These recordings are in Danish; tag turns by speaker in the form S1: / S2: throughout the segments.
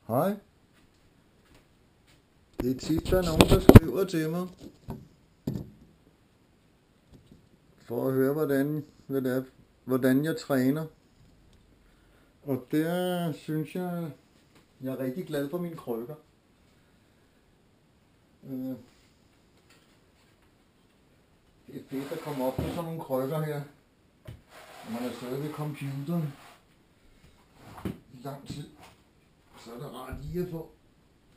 S1: Hej. Det er tit, der er nogen, der skriver til mig, for at høre, hvordan jeg træner. Og der synes jeg er rigtig glad for mine krykker. Det er fedt at komme op med sådan nogle krykker her, når man er stadig ved computeren i lang tid. Så er det rart lige at få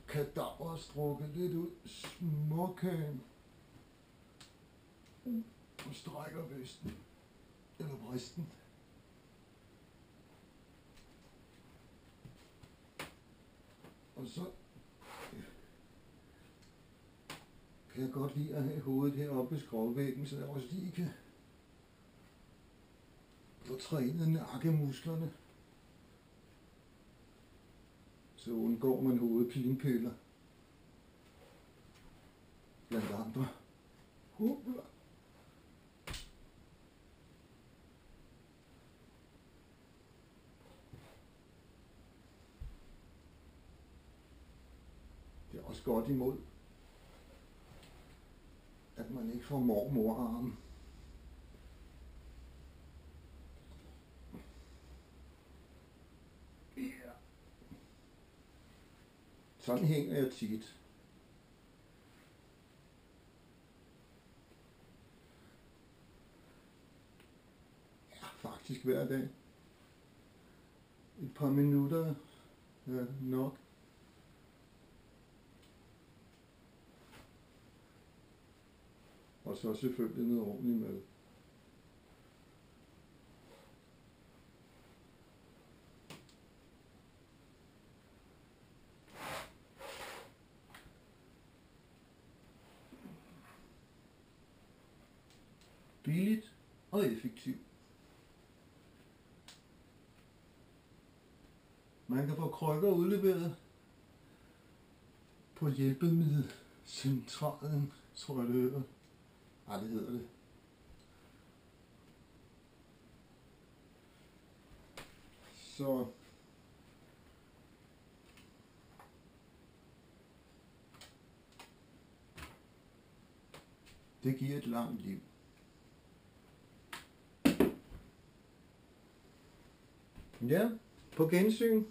S1: kadaveret strukket lidt ud, småkagen, og strækker vesten, eller bristen. Og så kan jeg godt lide at have hovedet heroppe i skrovvæggen, så jeg også lige kan få trænet nakkemusklerne. Så undgår man hovedpinepiller. Blandt andre. Hopla. Det er også godt imod, at man ikke får mormorarm. Sådan hænger jeg tit. Ja, faktisk hver dag. Et par minutter er nok. Og så selvfølgelig noget ordentligt mad. Billigt og effektivt. Man kan få krykker udleveret på hjælpemiddelcentralen, tror jeg det hedder. Nej, det hedder det. Så det giver et langt liv. Ja, på gensyn.